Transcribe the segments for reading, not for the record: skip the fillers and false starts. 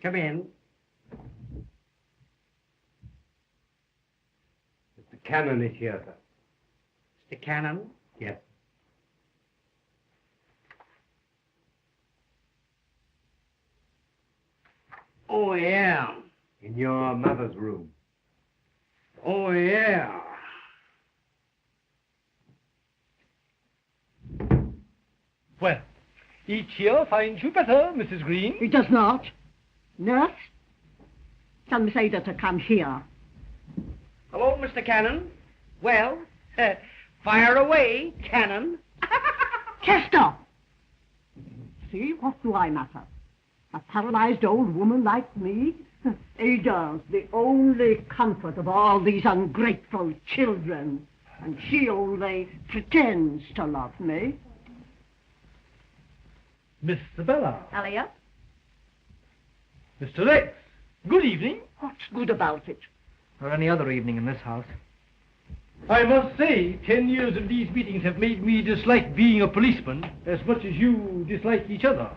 Come in. Mr. Cannon is here, sir. Mr. Cannon? Yes. Oh, yeah. In your mother's room. Oh, yeah. Well, each year finds you better, Mrs. Greene. It does not. Nurse, tell Miss Ada to come here. Hello, Mr. Cannon. Well, fire away, Cannon. Chester! See, what do I matter? A paralyzed old woman like me? Ada's the only comfort of all these ungrateful children. And she only pretends to love me. Miss Isabella. Elliot? Mr. Rex. Good evening. What's good about it? Or any other evening in this house. I must say, 10 years of these meetings have made me dislike being a policeman as much as you dislike each other.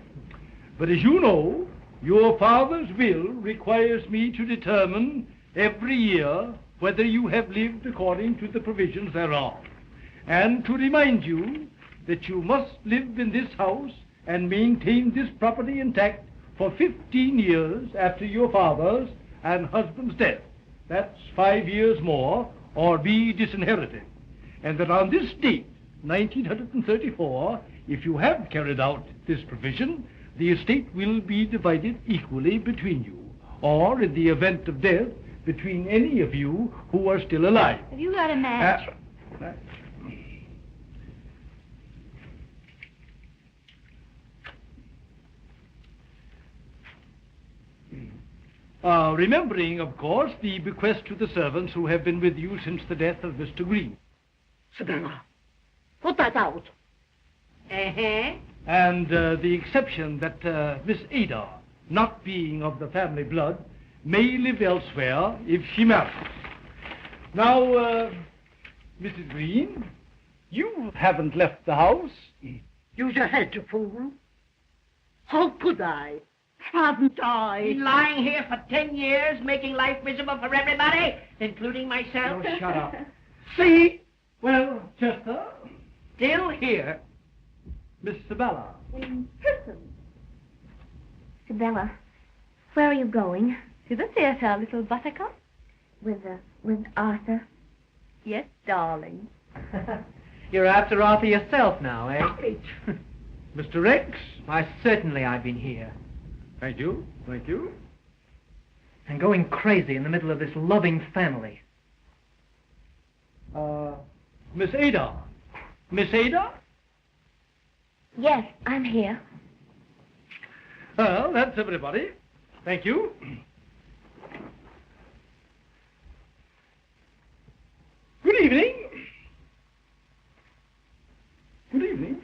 But as you know, your father's will requires me to determine every year whether you have lived according to the provisions thereof, and to remind you that you must live in this house and maintain this property intact for 15 years after your father's and husband's death. That's 5 years more, or be disinherited. And that on this date, 1934, if you have carried out this provision, the estate will be divided equally between you, or in the event of death, between any of you who are still alive. Have you got a match? Remembering, of course, the bequest to the servants who have been with you since the death of Mr. Greene. Savannah, put that out. Uh-huh. And the exception that Miss Ada, not being of the family blood, may live elsewhere if she marries. Now, Mrs. Greene, you haven't left the house. Use your head, you fool. How could I? Haven't I? Been lying here for 10 years, making life miserable for everybody, including myself. Oh, shut up. See? Well, Chester, Still here. Miss Isabella. In prison. Isabella, where are you going? To the theater, little buttercup. With Arthur? Yes, darling. You're after Arthur yourself now, eh? Stop it. Mr. Rex. Why, certainly I've been here. Thank you. Thank you. And going crazy in the middle of this loving family. Miss Ada. Miss Ada? Yes, I'm here. Well, that's everybody. Thank you. Good evening. Good evening.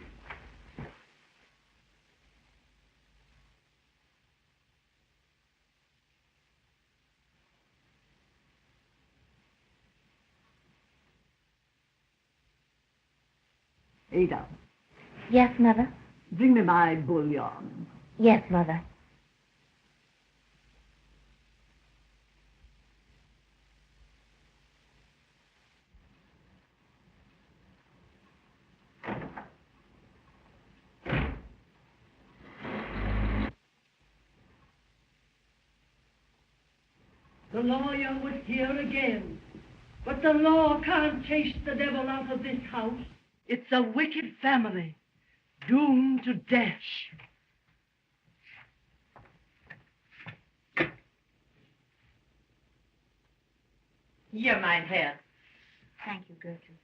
Ada, Yes, Mother? bring me my bouillon. Yes, Mother. The lawyer was here again. But the law can't chase the devil out of this house. It's a wicked family, doomed to death. Hier, mein Herr. Thank you, Gertrude.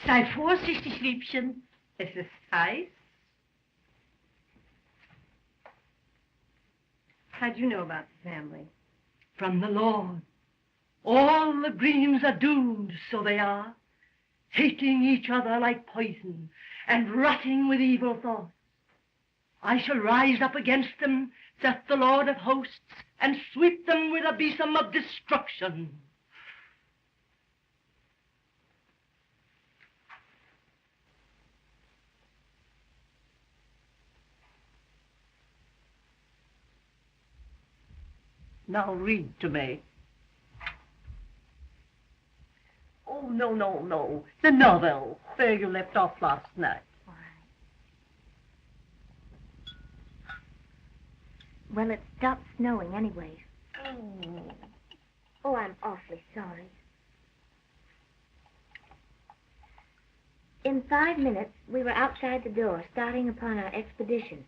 Sei vorsichtig, Liebchen. Es ist heiß. How'd you know about the family? From the Lord. All the Greenes are doomed, so they are, hating each other like poison and rotting with evil thoughts. I shall rise up against them, saith the Lord of hosts, and sweep them with a besom of destruction. Now read to me. Oh, no. The novel, where you left off last night. All right. Well, it stopped snowing anyway. Oh, I'm awfully sorry. In 5 minutes, we were outside the door, starting upon our expedition.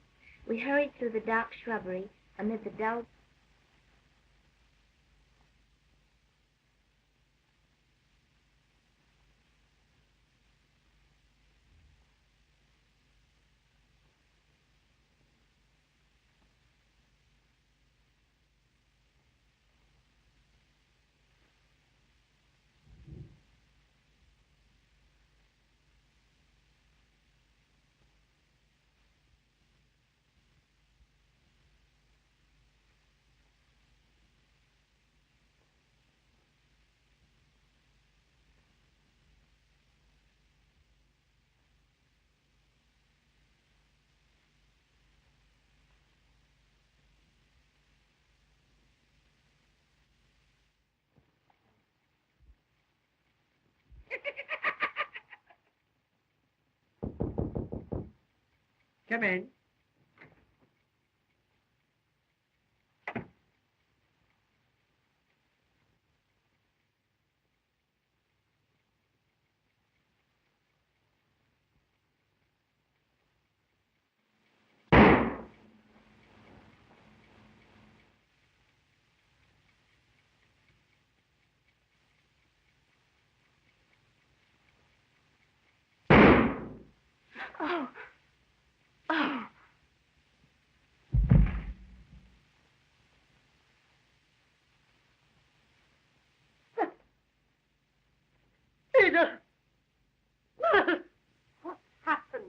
We hurried through the dark shrubbery amid the dull... Come in. Oh. Ada! What happened?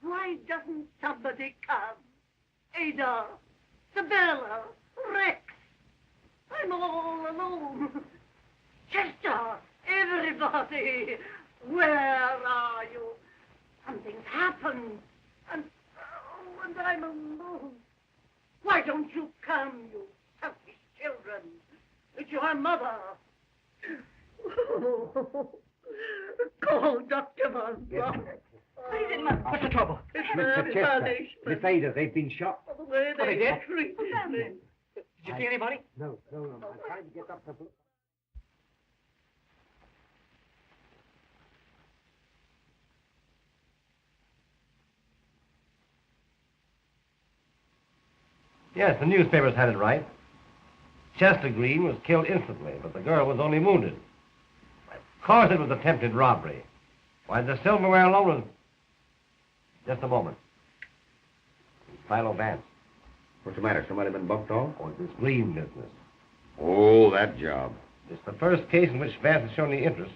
Why doesn't somebody come? Ada! Sabella! Rex! I'm all alone. Chester! Everybody! Where are you? Something's happened. And I'm alone. Why don't you come, you selfish children? It's your mother. Call Dr. Vance. What's the trouble? It's Mr. Chester, Miss Ada, they've been shot. The way they did? treated me. Did you see anybody? No. I'm trying to get Dr. Blue. Yes, the newspapers had it right. Chester Greene was killed instantly, but the girl was only wounded. Of course it was attempted robbery. Why, the silverware alone was... Just a moment. Philo Vance. What's the matter? Somebody been bumped off? Oh, it's this Greene business. Oh, that job. It's the first case in which Vance has shown any interest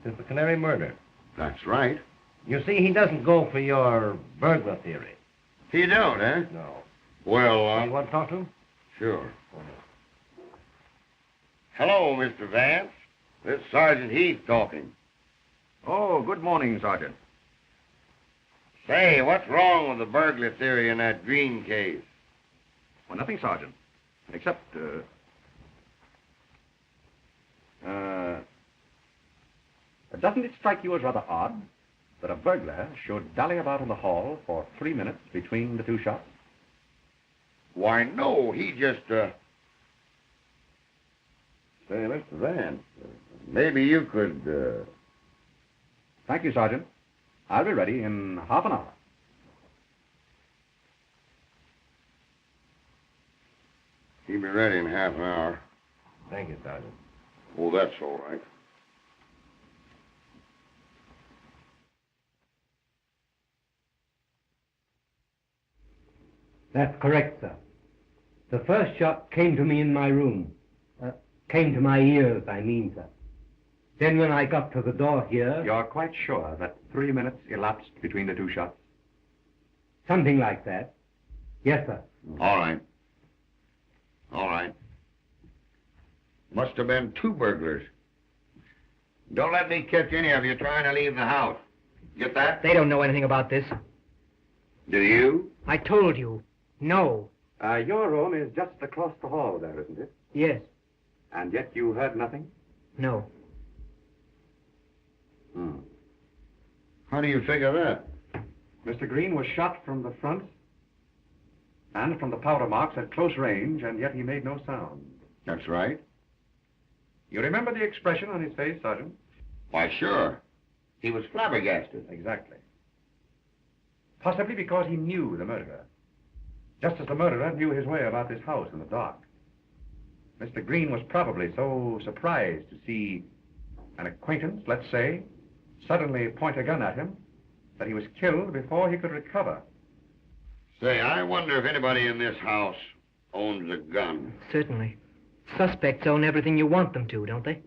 since the Canary murder. That's right. You see, he doesn't go for your burglar theory. You don't, eh? No. Well, You want to talk to him? sure. Hello, Mr. Vance. This Sergeant Heath talking. Oh, good morning, Sergeant. Say, what's wrong with the burglar theory in that Greene case? Well, nothing, Sergeant. Except, doesn't it strike you as rather odd that a burglar should dally about in the hall for 3 minutes between the two shots? Why, no, he just, Say, Mr. Vance, maybe you could, Thank you, Sergeant. I'll be ready in half an hour. He'll be ready in half an hour. Thank you, Sergeant. Oh, that's all right. That's correct, sir. The first shot came to me in my room. Came to my ears, I mean, sir. Then when I got to the door here... You're quite sure that 3 minutes elapsed between the two shots? Something like that. Yes, sir. All right. All right. Must have been two burglars. Don't let me catch any of you trying to leave the house. Get that? They don't know anything about this. Do you? I told you. No. Your room is just across the hall there, isn't it? Yes. And yet you heard nothing? No. How do you figure that? Mr. Greene was shot from the front and from the powder marks at close range, and yet he made no sound. That's right. You remember the expression on his face, Sergeant? Why, sure. He was flabbergasted. Exactly. Possibly because he knew the murderer. Just as the murderer knew his way about this house in the dark. Mr. Greene was probably so surprised to see an acquaintance, let's say, suddenly point a gun at him, that he was killed before he could recover. Say, I wonder if anybody in this house owns a gun. Certainly. Suspects own everything you want them to, don't they?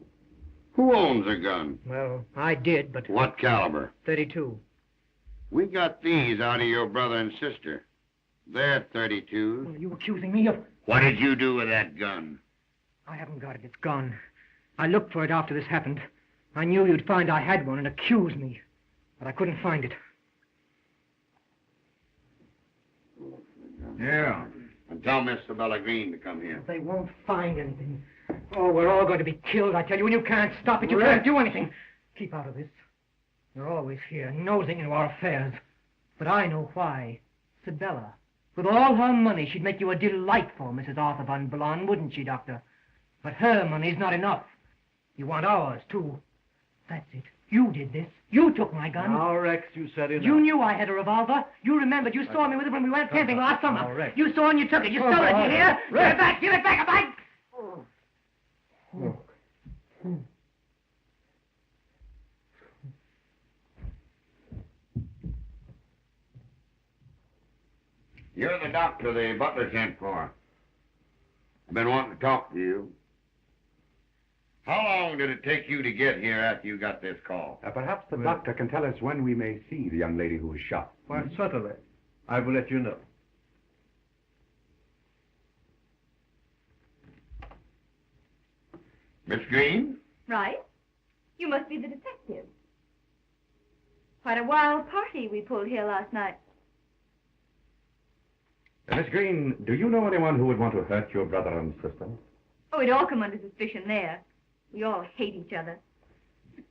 Who owns a gun? Well, I did, but... What caliber? 32. We got these out of your brother and sister. They're 32s. Well, are you accusing me of... What did you do with that gun? I haven't got it. It's gone. I looked for it after this happened. I knew you'd find I had one and accuse me. But I couldn't find it. Yeah. And tell Miss Isabella Greene to come here. They won't find anything. Oh, we're all going to be killed, I tell you, and you can't stop it. You can't do anything. Keep out of this. You're always here, nosing into our affairs. But I know why. Isabella. With all her money, she'd make you a delightful Mrs. Arthur von Blon, wouldn't she, Doctor? But her money's not enough. You want ours, too. That's it. You did this. You took my gun. Now, Rex, you said enough. You knew I had a revolver. You remembered. You saw me with it when we went camping last summer. Now, Rex. You saw and you took it. You stole it. You hear? Give it back. Give it back. Mike. You're the doctor the butler sent for. I've been wanting to talk to you. How long did it take you to get here after you got this call? Perhaps the doctor can tell us when we may see the young lady who was shot. Why, certainly. I will let you know. Miss Greene? Right. You must be the detective. Quite a wild party we pulled here last night. Miss Greene, do you know anyone who would want to hurt your brother and sister? Oh, we'd all come under suspicion there. We all hate each other.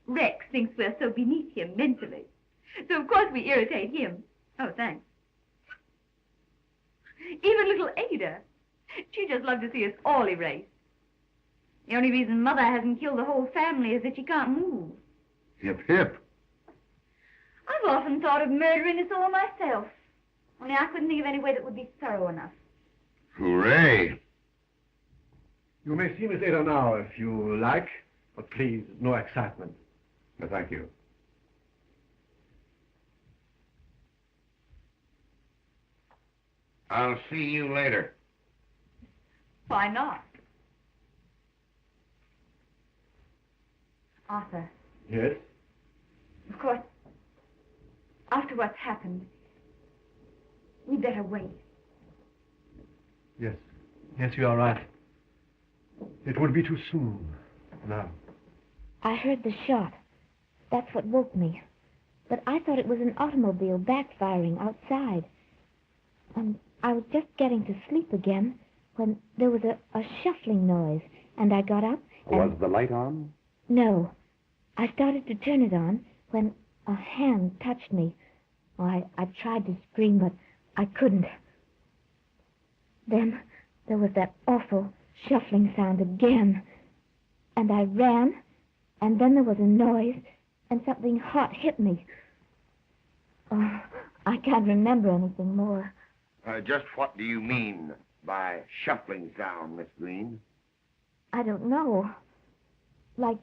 Rex thinks we're so beneath him mentally. So, of course, we irritate him. Oh, thanks. Even little Ada. She just loved to see us all erased. The only reason Mother hasn't killed the whole family is that she can't move. Hip, hip. I've often thought of murdering us all myself. Only I couldn't think of any way that would be thorough enough. Hooray. You may see Miss Ada now if you like, but please, no excitement. Thank you. I'll see you later. Why not? Arthur. Yes? Of course, after what's happened, we'd better wait. Yes. Yes, you are right. It would be too soon now. I heard the shot. That's what woke me. But I thought it was an automobile backfiring outside. And I was just getting to sleep again when there was a shuffling noise, and I got up and... Was the light on? No. I started to turn it on when a hand touched me. Oh, I tried to scream, but I couldn't. Then there was that awful shuffling sound again. And I ran, and then there was a noise, and something hot hit me. Oh, I can't remember anything more. Just what do you mean by shuffling sound, Miss Greene? I don't know. Like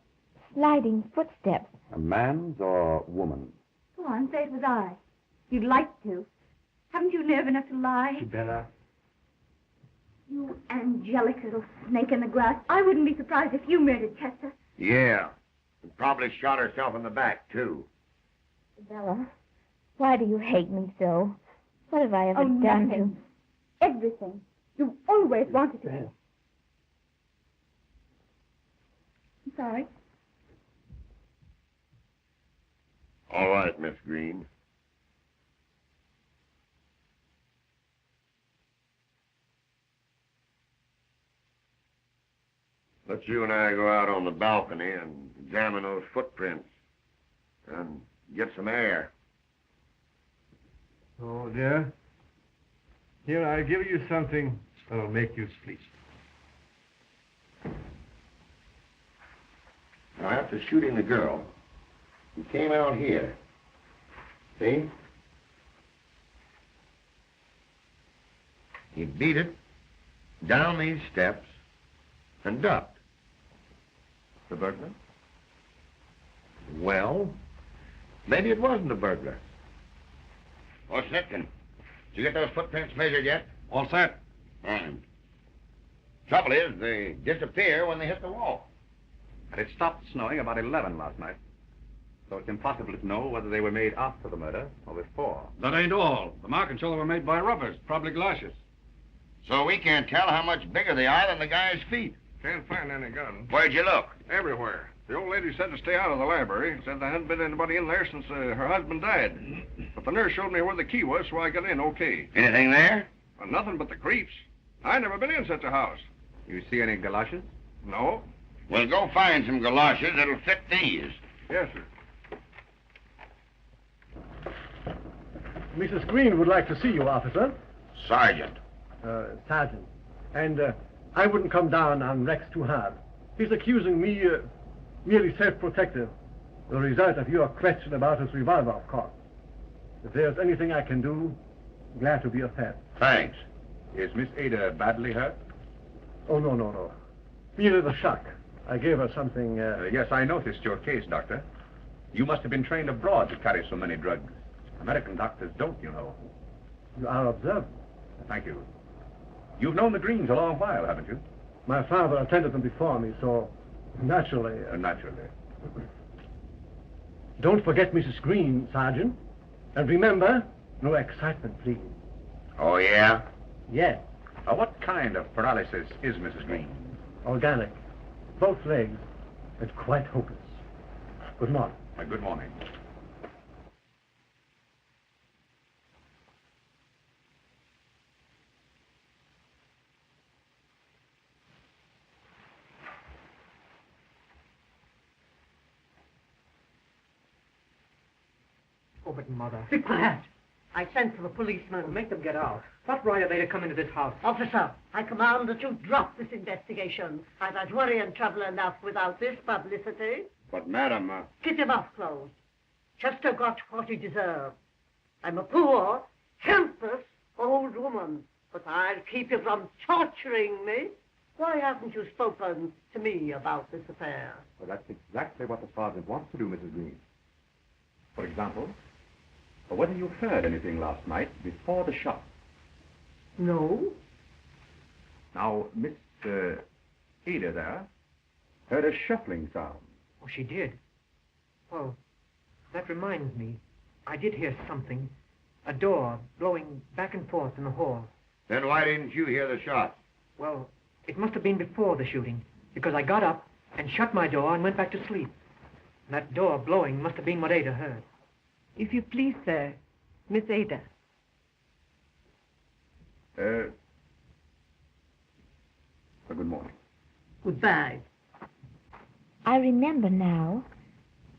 sliding footsteps. A man's or woman? Go on, say it was I. You'd like to. Haven't you nerve enough to lie? Bella. You angelic little snake in the grass. I wouldn't be surprised if you murdered Chester. Yeah. And probably shot herself in the back, too. Bella, why do you hate me so? What have I ever done nothing. Everything. You've always wanted to. I'm sorry. All right, Miss Greene. Let's you and I go out on the balcony and examine those footprints and get some air. Oh, dear. Here, I give you something that'll make you sleep. Now, after shooting the girl, he came out here. See? He beat it down these steps and ducked. The burglar? Well, maybe it wasn't a burglar. Oh, Snitkin, did you get those footprints measured yet? All set. Fine. Trouble is, they disappear when they hit the wall. And it stopped snowing about 11 last night. So it's impossible to know whether they were made after the murder or before. That ain't all. The markings show they were made by robbers, probably galoshes. So we can't tell how much bigger they are than the guy's feet. Can't find any gun. Where'd you look? Everywhere. The old lady said to stay out of the library. Said there hadn't been anybody in there since her husband died. But the nurse showed me where the key was, so I got in okay. Anything there? Well, nothing but the creeps. I never been in such a house. You see any galoshes? No. Well, go find some galoshes that'll fit these. Yes, sir. Mrs. Greene would like to see you, officer. Sergeant. Sergeant. And I wouldn't come down on Rex too hard. He's accusing me merely self-protective. The result of your question about his revolver, of course. If there's anything I can do, glad to be of help. Thanks. Is Miss Ada badly hurt? Oh, no. Merely the shock. I gave her something... Yes, I noticed your case, Doctor. You must have been trained abroad to carry so many drugs. American doctors don't, you know. You are observant. Thank you. You've known the Greenes a long while, haven't you? My father attended them before me, so naturally... Naturally. Don't forget Mrs. Greene, Sergeant. And remember, no excitement, please. Oh, yeah? Yes. What kind of paralysis is Mrs. Greene? Organic. Both legs. It's quite hopeless. Good morning. Good morning. Oh, but Mother. Be quiet. I sent for the policeman. Make them get out. What right are they to come into this house? Officer, I command that you drop this investigation. I've had worry and trouble enough without this publicity. But, madam, Get your mouth closed. Chester got what he deserved. I'm a poor, helpless old woman, but I'll keep you from torturing me. Why haven't you spoken to me about this affair? Well, that's exactly what the sergeant wants to do, Mrs. Greene. For example, whether you heard anything last night before the shot. No. Now, Miss Ada there heard a shuffling sound. Oh, she did. Well, that reminds me. I did hear something. A door blowing back and forth in the hall. Then why didn't you hear the shot? Well, it must have been before the shooting, because I got up and shut my door and went back to sleep. And that door blowing must have been what Ada heard. If you please, sir, Miss Ada. Good morning. Goodbye. I remember now.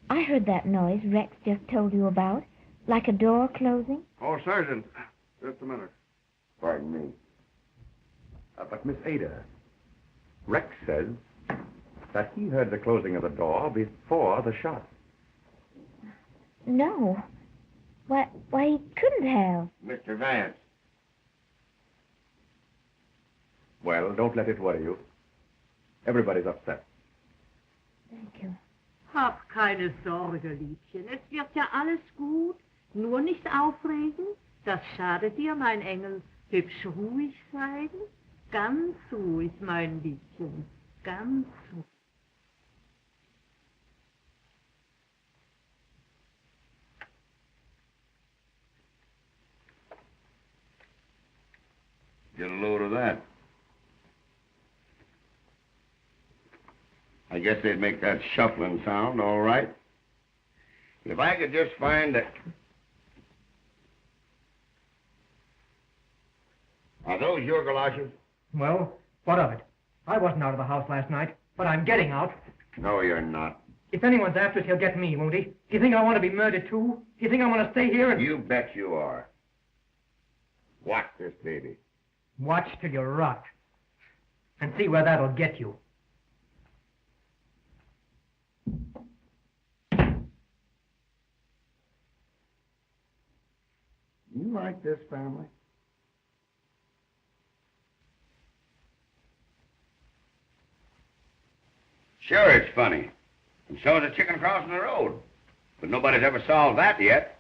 I heard that noise Rex just told you about, like a door closing. Oh, Sergeant, just a minute. Pardon me. But Miss Ada, Rex says that he heard the closing of the door before the shot. No. Why, he couldn't have. Mr. Vance. Well, don't let it worry you. Everybody's upset. Thank you. Hab keine Sorge, Liebchen. Es wird ja alles gut. Nur nicht aufregen. Das schadet dir, mein Engel. Hübsch ruhig sein. Ganz ruhig, mein Liebchen. Ganz ruhig. Get a load of that. I guess they'd make that shuffling sound, all right. If I could just find a... Are those your galoshes? Well, what of it? I wasn't out of the house last night. But I'm getting out. No, you're not. If anyone's after us, he'll get me, won't he? Do you think I want to be murdered, too? Do you think I want to stay here and... You bet you are. Watch this baby. Watch till you rot. And see where that'll get you. You like this family? Sure, it's funny. And so is a chicken crossing the road. But nobody's ever solved that yet.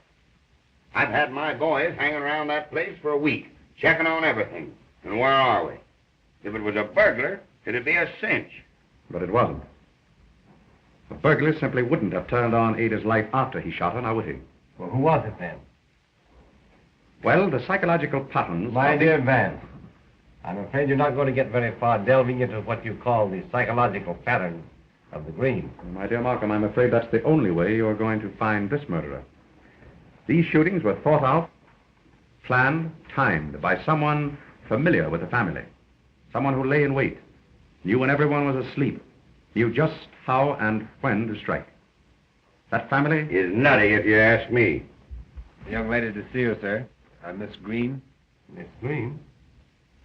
I've had my boys hanging around that place for a week, checking on everything. And where are we? If it was a burglar, it'd be a cinch. But it wasn't. The burglar simply wouldn't have turned on Ada's light after he shot her, now would he? Well, who was it then? Well, the psychological patterns... My dear Vance, I'm afraid you're not going to get very far delving into what you call the psychological patterns of the Greene. My dear Malcolm, I'm afraid that's the only way you're going to find this murderer. These shootings were thought out, planned, timed by someone familiar with the family. Someone who lay in wait, knew when everyone was asleep, knew just how and when to strike. That family is nutty, if you ask me. The young lady to see you, sir. I'm Miss Greene. Miss Greene?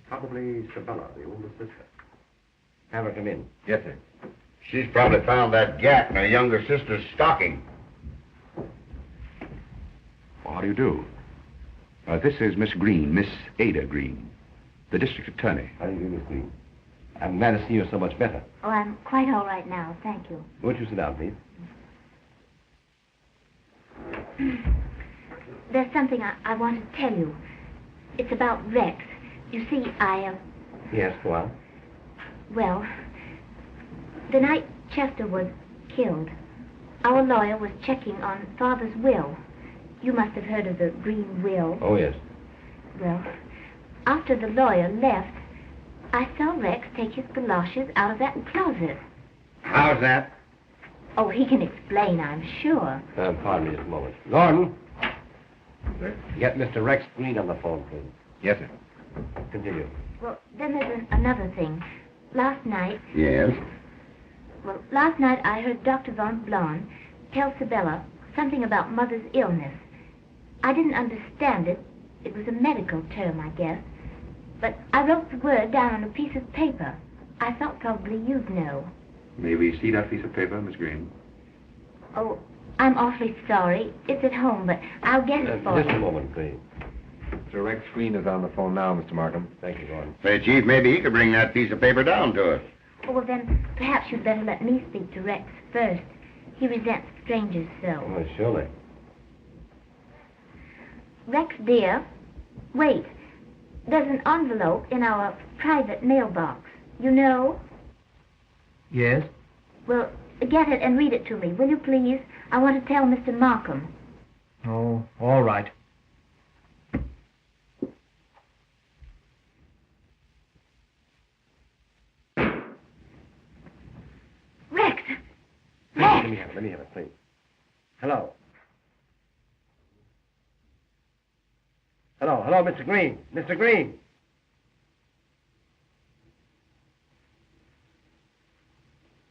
Probably Sabella, the older sister. Have her come in. Yes, sir. She's probably found that gap in her younger sister's stocking. Well, how do you do? This is Miss Greene, Miss Ada Greene, the district attorney. How do you do, Miss Greene? I'm glad to see you're so much better. Oh, I'm quite all right now, thank you. Won't you sit down, please? There's something I want to tell you. It's about Rex. You see, Yes, go on. Well, the night Chester was killed, our lawyer was checking on Father's will. You must have heard of the Greene will. Oh, yes. Well, after the lawyer left, I saw Rex take his galoshes out of that closet. How's that? Oh, he can explain, I'm sure. Pardon me just a moment. Gordon. Sir? Get Mr. Rex Greene on the phone, please. Yes, sir. Continue. Well, then there's another thing. Last night... Yes? Well, last night I heard Dr. Von Blon tell Sabella something about Mother's illness. I didn't understand it. It was a medical term, I guess. But I wrote the word down on a piece of paper. I thought probably you'd know. May we see that piece of paper, Miss Greene? Oh, I'm awfully sorry. It's at home, but I'll get it for Just you. a moment, please. Mr. Rex Greene is on the phone now, Mr. Markham. Thank you, Gordon. Say, Chief, maybe he could bring that piece of paper down to us. Oh, well, then perhaps you'd better let me speak to Rex first. He resents strangers so. Well, surely. Rex, dear, wait. There's an envelope in our private mailbox. You know? Yes? Well, get it and read it to me, will you please? I want to tell Mr. Markham. Oh, all right. Rex! Let me have it, please. Hello. Hello, Mr. Greene. Mr. Greene.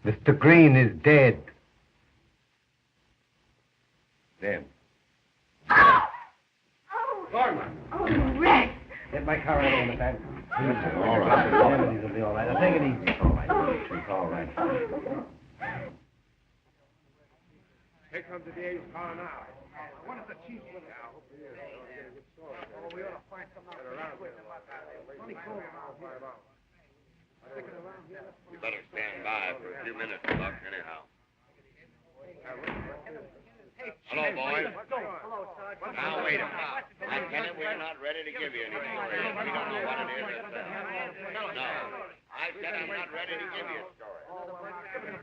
Mr. Greene is dead. Dead. Oh! Gordon. Oh, Rex! Get my car out on the back. All right. Demises will be all right. Now take it easy. It's all right. It's all right. Here comes the DA's car now. What is the chief with it? Oh, we ought to find some out. You better stand by for a few minutes, Buck, anyhow. Hello, boys. Now, wait a minute. I tell you, we're not ready to give you anything. We don't know what it is. No. I said I'm not ready to give you a story.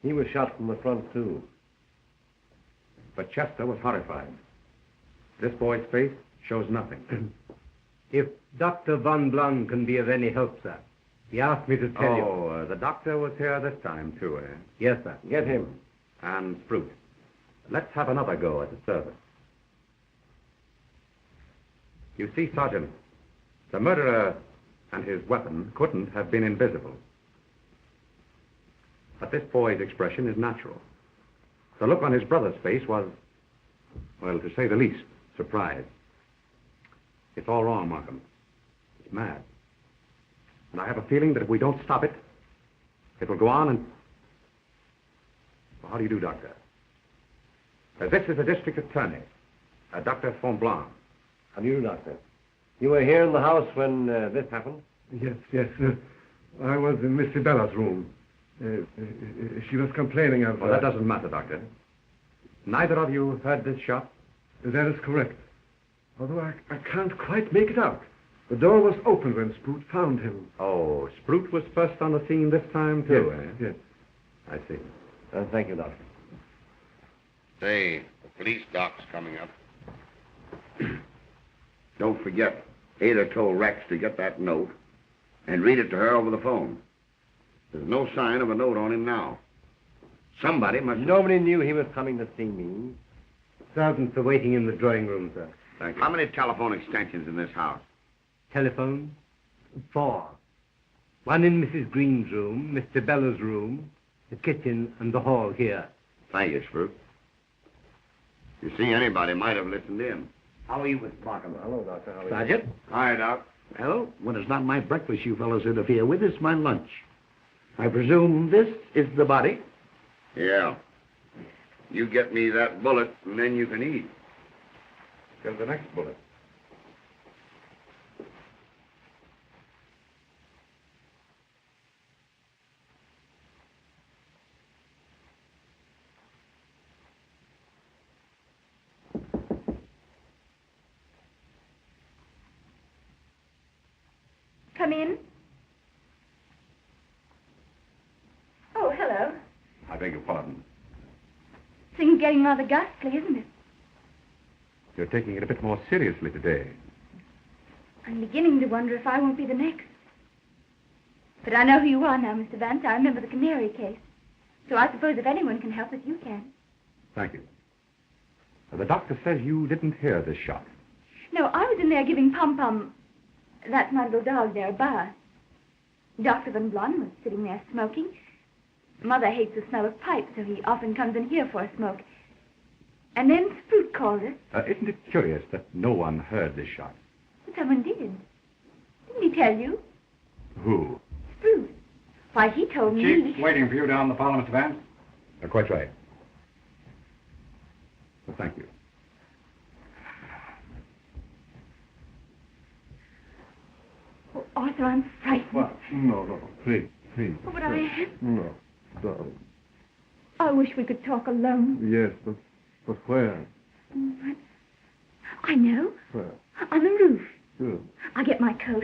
He was shot from the front, too. But Chester was horrified. This boy's face shows nothing. If Dr. Von Blon can be of any help, sir, He asked me to tell you. The doctor was here this time, too, eh? Yes, sir. Get him. And Fruit. Let's have another go at the service. You see, Sergeant, the murderer and his weapon couldn't have been invisible. But this boy's expression is natural. The look on his brother's face was, well, to say the least, surprise. It's all wrong, Markham. It's mad. And I have a feeling that if we don't stop it, it will go on and... Well, how do you do, Doctor? This is the district attorney, Dr. Fonblanc. How do you do, Doctor? You were here in the house when this happened? Yes. I was in Miss Sibella's room. She was complaining of... Well, that doesn't matter, Doctor. Neither of you heard this shot? That is correct. Although I can't quite make it out. The door was open when Sprout found him. Oh, Sprout was first on the scene this time, too, Yes. I see. Thank you, Doctor. Say, the police doc's coming up. Don't forget, Ada told Rex to get that note and read it to her over the phone. There's no sign of a note on him now. Somebody must... Nobody knew he was coming to see me. Servants are waiting in the drawing room, sir. Thank you. How many telephone extensions in this house? Telephone? 4. One in Mrs. Greene's room, Mr. Bella's room, the kitchen, and the hall here. Thank you, Sprout. You see, anybody might have listened in. How are you, Mr. Markham? Hello, Doctor. How are you? Sergeant? Hi, Doc. Well, when it's not my breakfast you fellows interfere with, it's my lunch. I presume this is the body? Yeah. You get me that bullet, and then you can eat. Till the next bullet. Come in. Oh, hello. I beg your pardon. Things getting rather ghastly, isn't it? You're taking it a bit more seriously today. I'm beginning to wonder if I won't be the next. But I know who you are now, Mr. Vance. I remember the canary case. So I suppose if anyone can help us, you can. Thank you. The doctor says you didn't hear this shot. No, I was in there giving Pom-Pom, that's my little dog there, a bath. Dr. Van Blon was sitting there smoking. Mother hates the smell of pipes, so he often comes in here for a smoke. And then Sprout called us. Isn't it curious that no one heard this shot? Someone did. Didn't he tell you? Who? Sprout. Why, he told me... Chief, waiting for you down the parlor, Mr. Vance. Quite right. Well, thank you. Oh, Arthur, I'm frightened. What? No, please. Oh, but I... No, darling. I wish we could talk alone. Yes, but where? I know. Where? On the roof. Good. I'll get my coat.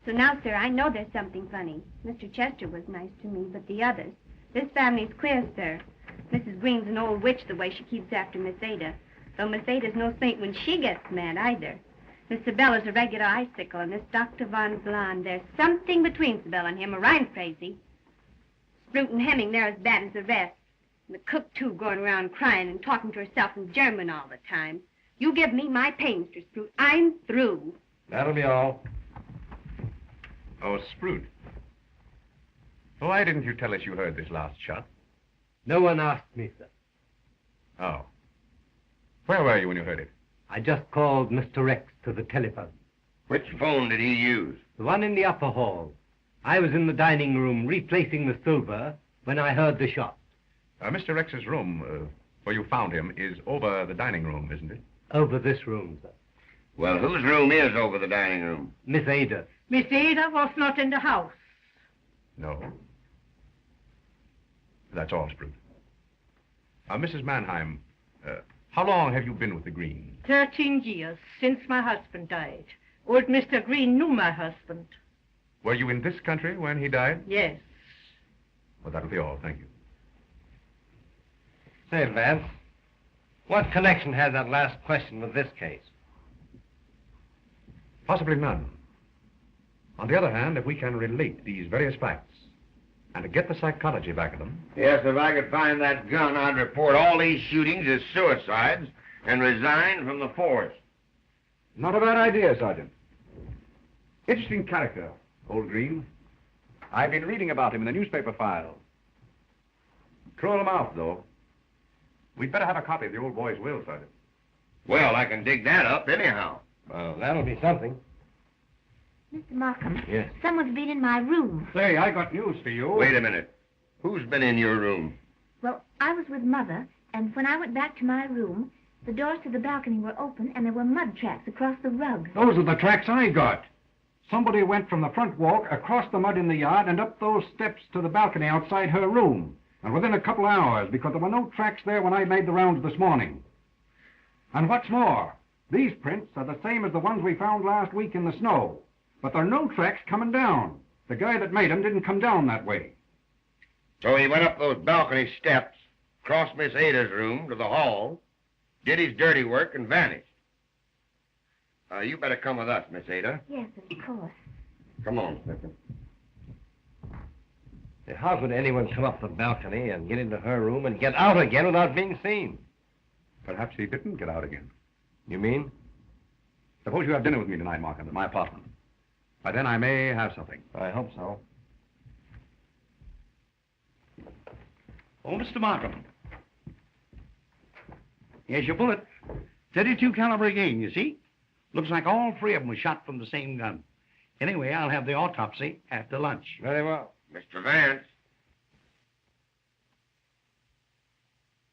So now, sir, I know there's something funny. Mr. Chester was nice to me, but the others. This family's queer, sir. Mrs. Greene's an old witch the way she keeps after Miss Ada. Though Miss Ada's no saint when she gets mad, either. Miss Sabella's a regular icicle, and this Dr. Von Blond, there's something between Sabella and him, or I'm crazy. Sprout and Hemming, they're as bad as the rest. And the cook, too, going around crying and talking to herself in German all the time. You give me my pay, Mr. Sprout. I'm through. That'll be all. Oh, Sprout. Why didn't you tell us you heard this last shot? No one asked me, sir. Oh. Where were you when you heard it? I just called Mr. Rex to the telephone. Which phone did he use? The one in the upper hall. I was in the dining room replacing the silver when I heard the shot. Mr. Rex's room, where you found him, is over the dining room, isn't it? Over this room, sir. Well, whose room is over the dining room? Miss Ada. Miss Ada was not in the house. No. That's all, Sprout. Mrs. Mannheim, how long have you been with the Greens? 13 years, since my husband died. Old Mr. Greene knew my husband. Were you in this country when he died? Yes. Well, that'll be all. Thank you. Say, Vance, what connection has that last question with this case? Possibly none. On the other hand, if we can relate these various facts and to get the psychology back of them... Yes, if I could find that gun, I'd report all these shootings as suicides and resign from the force. Not a bad idea, Sergeant. Interesting character, old Greene. I've been reading about him in the newspaper files. Cruel mouth, though. We'd better have a copy of the old boy's will, Sergeant. Well, I can dig that up anyhow. Well, that'll be something. Mr. Markham. Yes. Someone's been in my room. Say, I got news for you. Wait a minute. Who's been in your room? Well, I was with Mother, and when I went back to my room, the doors to the balcony were open, and there were mud tracks across the rug. Those are the tracks I got. Somebody went from the front walk, across the mud in the yard, and up those steps to the balcony outside her room. And within a couple of hours, because there were no tracks there when I made the rounds this morning. And what's more, these prints are the same as the ones we found last week in the snow. But there are no tracks coming down. The guy that made them didn't come down that way. So he went up those balcony steps, crossed Miss Ada's room to the hall, did his dirty work, and vanished. You better come with us, Miss Ada. Yes, of course. Come on, Smith. How could anyone come up the balcony and get into her room and get out again without being seen? Perhaps he didn't get out again. You mean? Suppose you have dinner with me tonight, Markham, at my apartment. By then I may have something. I hope so. Oh, Mr. Markham. Here's your bullet. 32 caliber again, you see? Looks like all three of them were shot from the same gun. Anyway, I'll have the autopsy after lunch. Very well. Mr. Vance.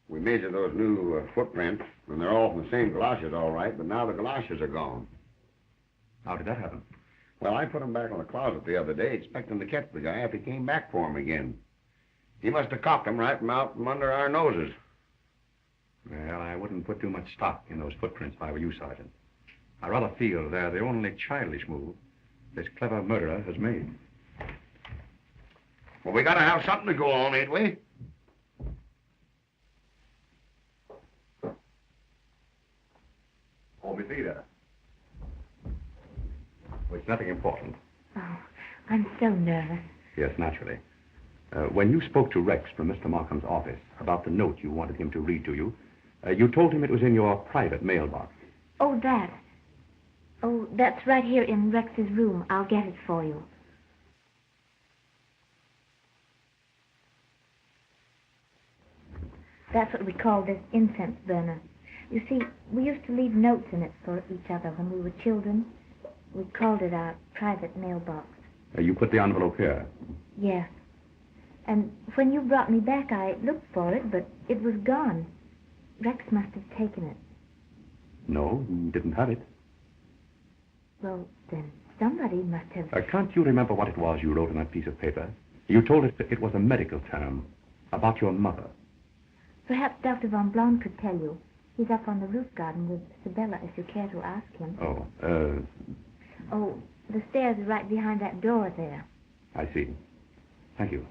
We measured those new footprints, and they're all from the same galoshes, all right, but now the galoshes are gone. How did that happen? Well, I put them back in the closet the other day, expecting to catch the guy if he came back for them again. He must have copped them right from out from under our noses. Well, I wouldn't put too much stock in those footprints if I were you, Sergeant. I rather feel they're the only childish move this clever murderer has made. Well, we gotta have something to go on, ain't we? Oh, Miss Ada. Well, it's nothing important. Oh, I'm so nervous. Yes, naturally. When you spoke to Rex from Mr. Markham's office about the note you wanted him to read to you, you told him it was in your private mailbox. Oh, that. Oh, that's right here in Rex's room. I'll get it for you. That's what we call this incense burner. You see, we used to leave notes in it for each other when we were children. We called it our private mailbox. You put the envelope here? Yes. And when you brought me back, I looked for it, but it was gone. Rex must have taken it. No, he didn't have it. Well, then somebody must have... Can't you remember what it was you wrote on that piece of paper? You told us it was a medical term about your mother. Perhaps Dr. Von Blond could tell you. He's up on the roof garden with Sibylla, if you care to ask him. Oh, the stairs are right behind that door there. I see. Thank you.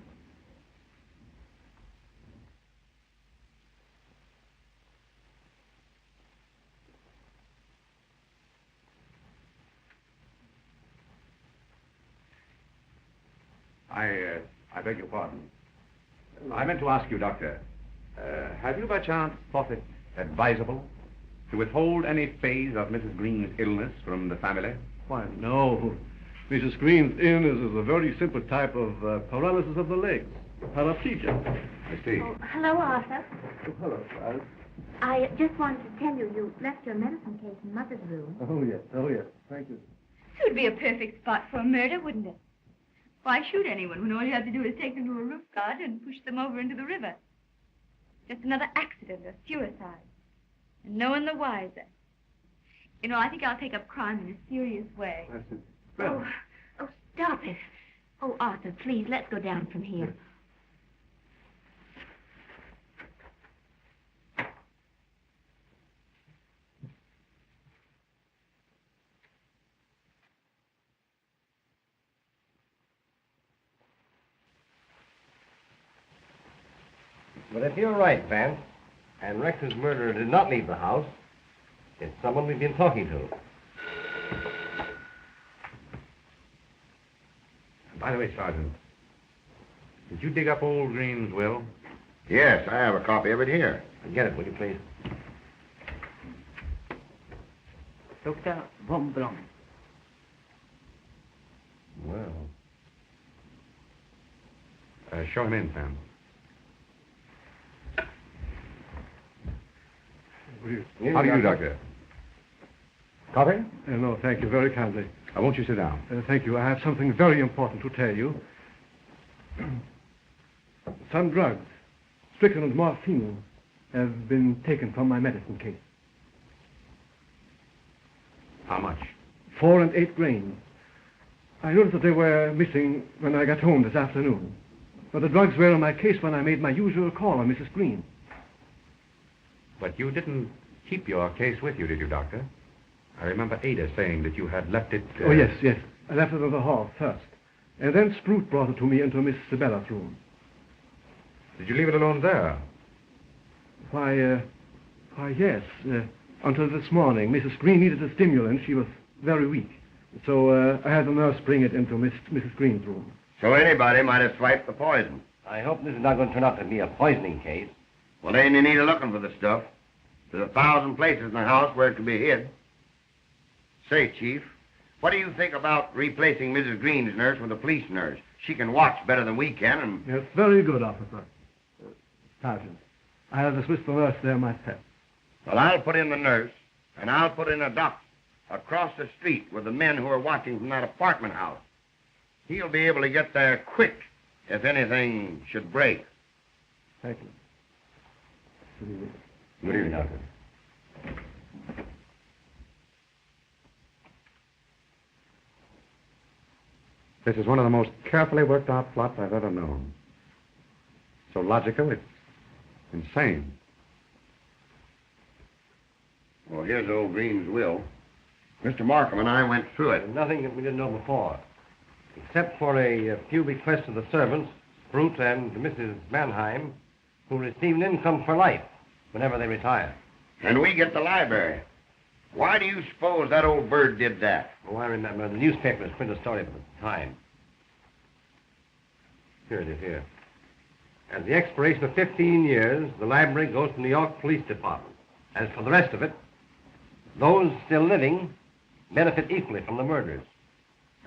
I beg your pardon. I meant to ask you, Doctor, have you by chance thought it advisable to withhold any phase of Mrs. Greene's illness from the family? Why, no. Mrs. Greene's illness is a very simple type of paralysis of the legs, paraplegia. I see. Oh, hello, Arthur. Oh, hello, Charles. I just wanted to tell you you left your medicine case in Mother's room. Oh, yes. Thank you. This would be a perfect spot for a murder, wouldn't it? Why shoot anyone when all you have to do is take them to a roof garden and push them over into the river? Just another accident or suicide. And no one the wiser. You know, I think I'll take up crime in a serious way. That's it. Well, Oh, stop it. Oh, Arthur, please, let's go down from here. But if you're right, Vance, and Rex's murderer did not leave the house, it's someone we've been talking to. By the way, Sergeant, did you dig up old Greene's will? Yes, I have a copy of it here. Get it, will you, please? Dr. Von Blom. Well. Show him in, Sam. How do you do, Doctor? Coffee? No, thank you very kindly. Won't you sit down? Thank you. I have something very important to tell you. Some drugs, strychnine and morphine, have been taken from my medicine case. How much? 4 and 8 grains. I noticed that they were missing when I got home this afternoon. But the drugs were in my case when I made my usual call on Mrs. Greene. But you didn't keep your case with you, did you, Doctor? I remember Ada saying that you had left it... Oh, yes. I left it in the hall first. And then Sprout brought it to me into Miss Sibella's room. Did you leave it alone there? Why, yes. Until this morning. Mrs. Greene needed a stimulant. She was very weak. So I had the nurse bring it into Mrs. Greene's room. So anybody might have swiped the poison. I hope this is not going to turn out to be a poisoning case. Well, ain't any need of looking for the stuff. There's 1,000 places in the house where it could be hid. Say, Chief, what do you think about replacing Mrs. Greene's nurse with a police nurse? She can watch better than we can, and... Yes, very good, officer. Sergeant, I'll dismiss the nurse there myself. Well, I'll put in the nurse, and I'll put in a doctor across the street with the men who are watching from that apartment house. He'll be able to get there quick if anything should break. Thank you. Good evening. Good evening, Doctor. This is one of the most carefully worked out plots I've ever known. So logical, it's insane. Well, here's old Greene's will. Mr. Markham and I went through it. Nothing that we didn't know before. Except for a few bequests of the servants, Sprout and Mrs. Mannheim, who receive an income for life whenever they retire. And we get the library. Why do you suppose that old bird did that? Oh, I remember. The newspapers print a story about the time. Here it is, here. At the expiration of 15 years, the library goes to the New York Police Department. As for the rest of it, those still living benefit equally from the murders.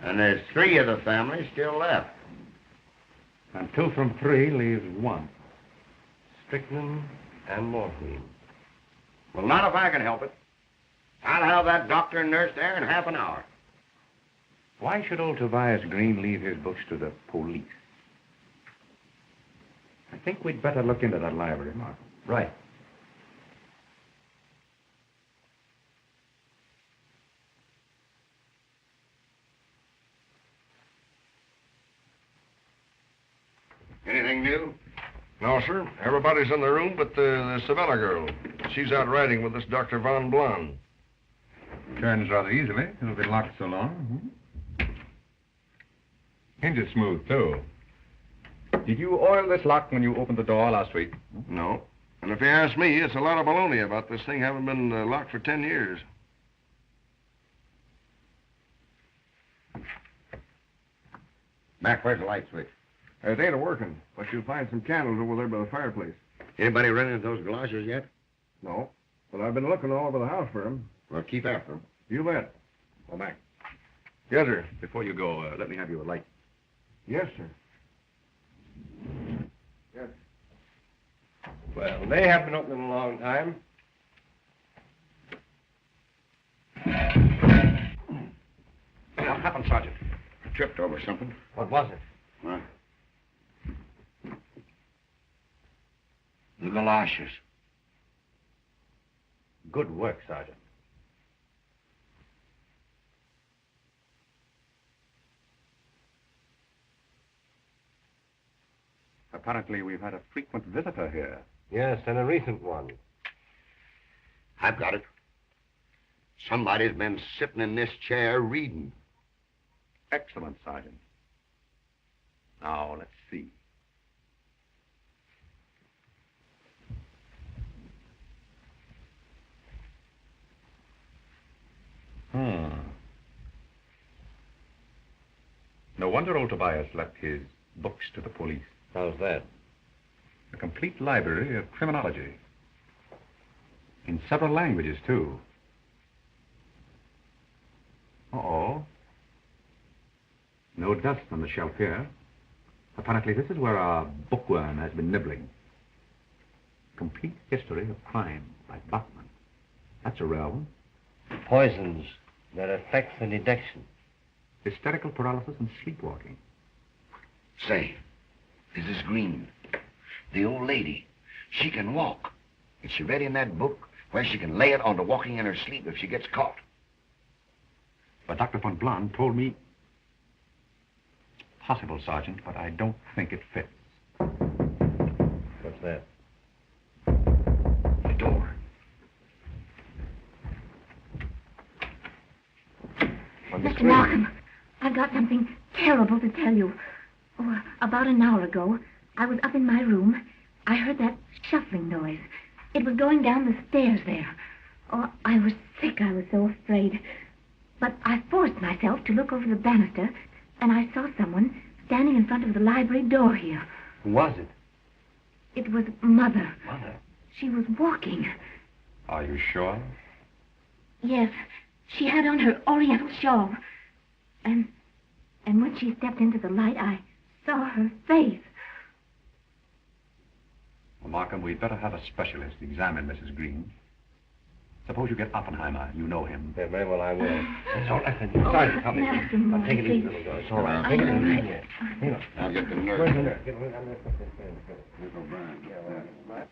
And there's 3 of the family still left. And 2 from 3 leaves 1. Strychnine and morphine. Well, not if I can help it. I'll have that doctor and nurse there in half an hour. Why should old Tobias Greene leave his books to the police? I think we'd better look into that library, Mark. Right. Anything new? No, sir. Everybody's in the room but the Sabella girl. She's out riding with this Dr. Von Blum. Turns rather easily. It'll be locked so long. Hinges smooth, too. Did you oil this lock when you opened the door last week? No. And if you ask me, it's a lot of baloney about this thing having been locked for 10 years. Mac, where's the light switch? It ain't a-working, but you'll find some candles over there by the fireplace. Anybody run into those galoshes yet? No. But I've been looking all over the house for them. Well, keep after them. You bet. Well, Mac, Yes, sir. before you go, let me have you a light. Yes, sir. Yes. Well, they have been open a long time. What happened, Sergeant? Tripped over something. What was it? What? The galoshes. Good work, Sergeant. Apparently, we've had a frequent visitor here. Yes, and a recent one. I've got it. Somebody's been sitting in this chair reading. Excellent, Sergeant. Now, let's see. wonder old Tobias left his books to the police. How's that? A complete library of criminology. In several languages, too. Uh-oh. No dust on the shelf here. Apparently this is where our bookworm has been nibbling. Complete history of crime by Bachman. That's a rare one. Poisons that affect the deduction. Hysterical paralysis and sleepwalking. Say, Mrs. Greene, the old lady, she can walk. And she read in that book where she can lay it on to walking in her sleep if she gets caught. But Dr. von Blon told me... Possible, Sergeant, but I don't think it fits. What's that? The door. Mr. Malcolm, I've got something terrible to tell you. Oh, about an hour ago, I was up in my room. I heard that shuffling noise. It was going down the stairs there. Oh, I was sick. I was so afraid. But I forced myself to look over the banister, and I saw someone standing in front of the library door here. Who was it? It was Mother. Mother? She was walking. Are you sure? Yes. She had on her oriental shawl. And when she stepped into the light, I saw her face. Well, Markham, we'd better have a specialist examine Mrs. Greene. Suppose you get Oppenheimer. You know him. Yeah, very well, I will. It's all right. Sergeant, come in. I'll take it easy, little girl. It's all right. Take it easy. Hang on. I'll get the nurse. Where's the nurse? Miss O'Brien. Yeah, right.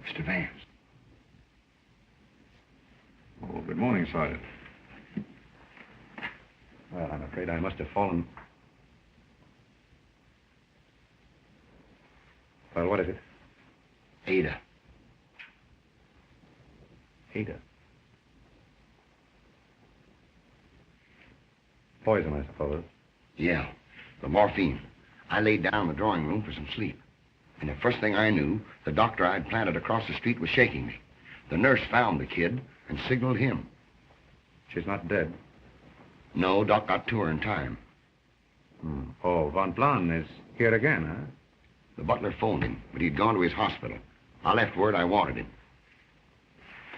Mr. Vance. Oh, good morning, Sergeant. Well, I'm afraid I must have fallen... Well, what is it? Ada. Ada. Poison, I suppose. Yeah, the morphine. I laid down in the drawing room for some sleep. And the first thing I knew, the doctor I'd planted across the street was shaking me. The nurse found the kid and signaled him. She's not dead? No, Doc got to her in time. Oh, von Blon is here again, huh? The butler phoned him, but he'd gone to his hospital. I left word I wanted him.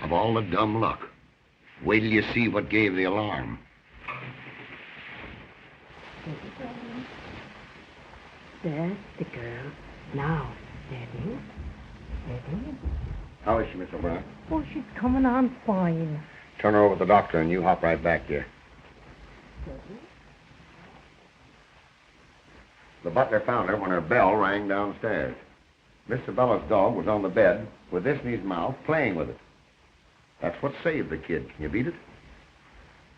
Of all the dumb luck. Wait till you see what gave the alarm. That's the girl. Now, steady. Steady. How is she, Miss O'Brien? Oh, she's coming on fine. Turn her over to the doctor and you hop right back here. Steady. The butler found her when her bell rang downstairs. Miss Sabella's dog was on the bed with this in his mouth, playing with it. That's what saved the kid. Can you beat it?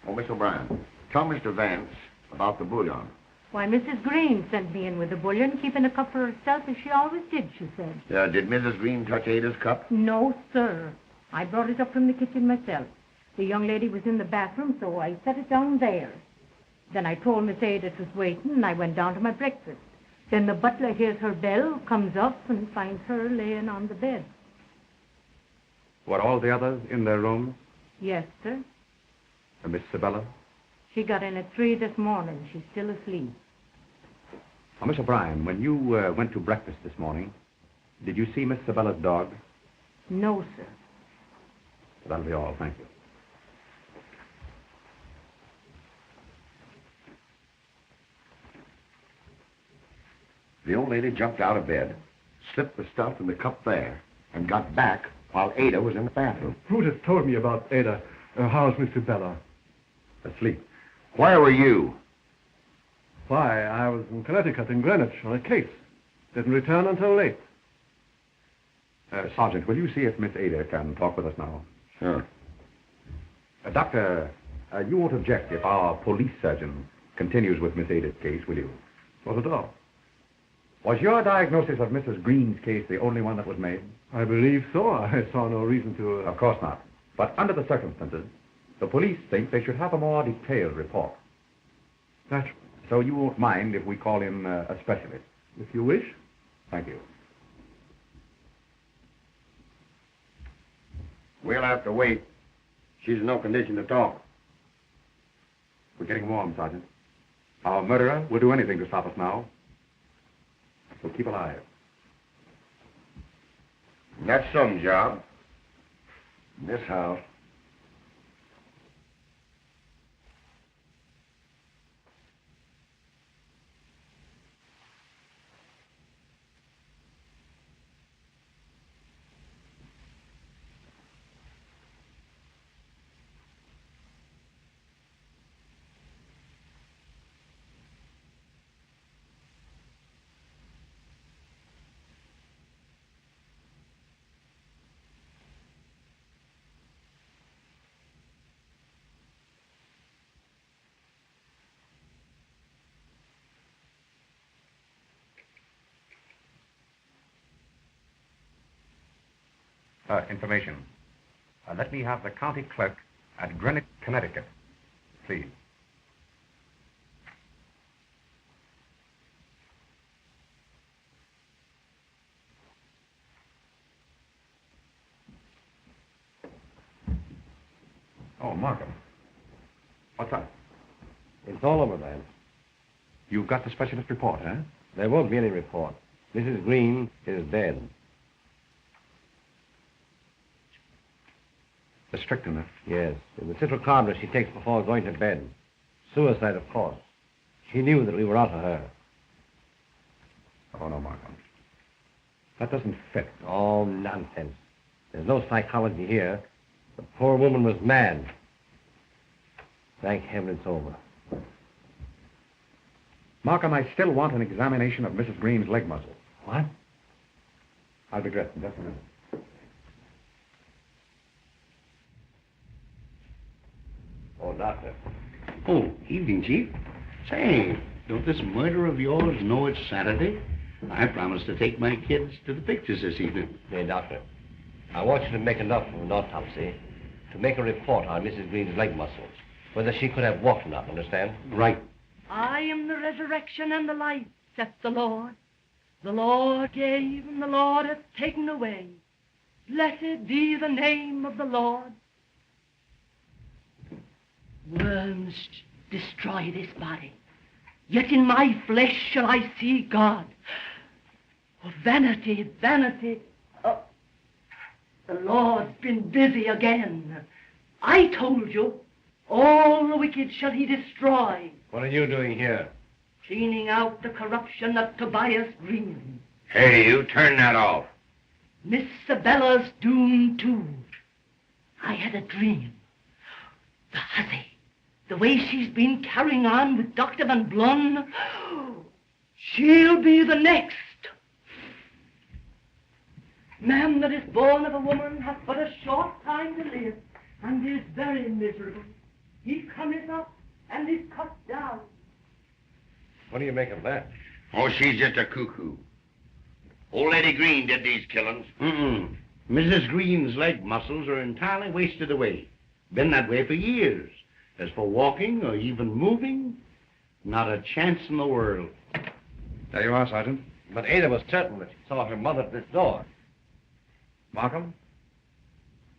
Oh, Miss O'Brien, tell Mr. Vance about the bouillon. Why, Mrs. Greene sent me in with the bouillon, keeping a cup for herself as she always did, she said. Did Mrs. Greene touch Ada's cup? No, sir. I brought it up from the kitchen myself. The young lady was in the bathroom, so I set it down there. Then I told Miss Ada it was waiting, and I went down to my breakfast. Then the butler hears her bell, comes up, and finds her laying on the bed. Were all the others in their rooms? Yes, sir. And Miss Sabella? She got in at 3 this morning. She's still asleep. Now, Miss O'Brien, when you went to breakfast this morning, did you see Miss Sabella's dog? No, sir. That'll be all. Thank you. The old lady jumped out of bed, slipped the stuff in the cup there, and got back while Ada was in the bathroom. Brutus told me about Ada. How's Miss Sabella? Asleep. Where were you? Why, I was in Connecticut, in Greenwich, on a case. Didn't return until late. Sergeant, will you see if Miss Ada can talk with us now? Sure. Doctor, you won't object if our police surgeon continues with Miss Ada's case, will you? Not at all. Was your diagnosis of Mrs. Greene's case the only one that was made? I believe so. I saw no reason to... Of course not. But under the circumstances, the police think they should have a more detailed report. Naturally. So you won't mind if we call in a specialist? If you wish. Thank you. We'll have to wait. She's in no condition to talk. We're getting warm, Sergeant. Our murderer will do anything to stop us now. So keep alive. That's some job. This house. Information. Let me have the county clerk at Greene, Connecticut, please. Oh, Markham. What's up? It's all over, Vance. You've got the specialist report, huh? There won't be any report. Mrs. Greene is dead. The strychnine. Yes. The citrocarbon she takes before going to bed. Suicide, of course. She knew that we were out for her. Oh, no, Markham. That doesn't fit. Oh, nonsense. There's no psychology here. The poor woman was mad. Thank heaven it's over. Markham, I still want an examination of Mrs. Greene's leg muscle. What? I'll be dressed in just a minute. Oh, Doctor. Oh, evening, Chief. Say, don't this murder of yours know it's Saturday? I promised to take my kids to the pictures this evening. Hey, Doctor. I want you to make enough of an autopsy to make a report on Mrs. Greene's leg muscles. Whether she could have walked or not, understand? Right. I am the resurrection and the life, saith the Lord. The Lord gave and the Lord hath taken away. Blessed be the name of the Lord. Worms destroy this body, yet in my flesh shall I see God. Oh, vanity, vanity. The Lord's been busy again. I told you, all the wicked shall he destroy. What are you doing here? Cleaning out the corruption of Tobias Greene. Hey, you turn that off. Miss Sabella's doomed too. I had a dream. The hussy, the way she's been carrying on with Dr. Van Blon, she'll be the next. Man that is born of a woman hath but a short time to live, and is very miserable. He cometh up and is cut down. What do you make of that? Oh, she's just a cuckoo. Old Lady Greene did these killings. Mm-mm. Mrs. Greene's leg muscles are entirely wasted away. Been that way for years. As for walking or even moving, not a chance in the world. There you are, Sergeant. But Ada was certain that she saw her mother at this door. Markham,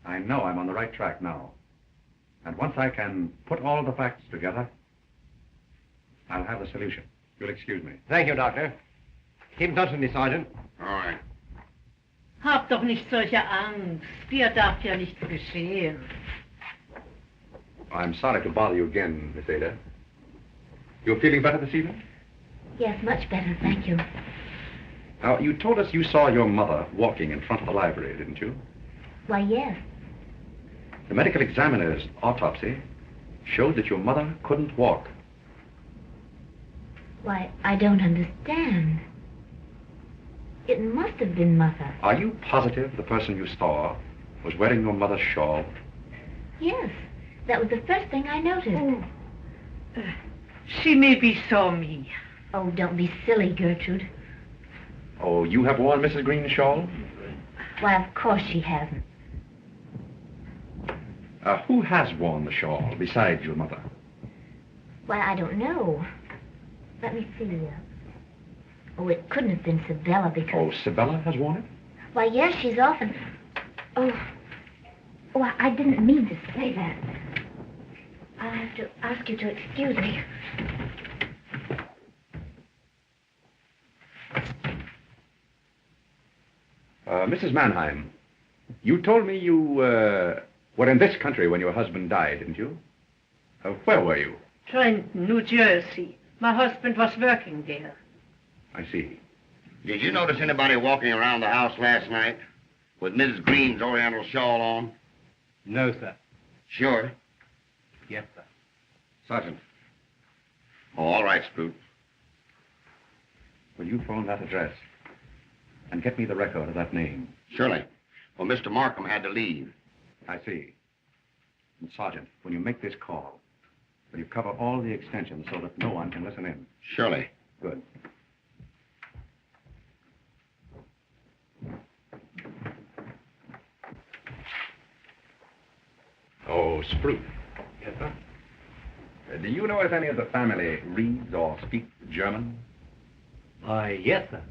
I know I'm on the right track now. And once I can put all the facts together, I'll have the solution. You'll excuse me. Thank you, Doctor. Keep in touch with me, Sergeant. All right. Hab doch nicht solche Angst. Dir darf ja nichts geschehen. I'm sorry to bother you again, Miss Ada. You're feeling better this evening? Yes, much better, thank you. Now, you told us you saw your mother walking in front of the library, didn't you? Why, yes. The medical examiner's autopsy showed that your mother couldn't walk. Why, I don't understand. It must have been Mother. Are you positive the person you saw was wearing your mother's shawl? Yes, that was the first thing I noticed. Oh. She maybe saw me. Oh, don't be silly, Gertrude. Oh, you have worn Mrs. Greene's shawl? Why, of course she hasn't. Who has worn the shawl besides your mother? Why, I don't know. Let me see. Oh, it couldn't have been Sabella because... Oh, Sabella has worn it? Why, yes, she's often... Oh, I didn't mean to say that. I'll have to ask you to excuse me. Mrs. Mannheim, you told me you were in this country when your husband died, didn't you? Where were you? Trenton, New Jersey. My husband was working there. I see. Did you notice anybody walking around the house last night with Mrs. Greene's oriental shawl on? No, sir. Sure? Yes, sir. Sergeant. Oh, all right, Sprout. Will you phone that address and get me the record of that name? Surely. Well, Mr. Markham had to leave. I see. And Sergeant, when you make this call, will you cover all the extensions so that no one can listen in? Surely. Good. Oh, Sprout. Yes, sir. Do you know if any of the family reads or speaks German? Why, yes, sir.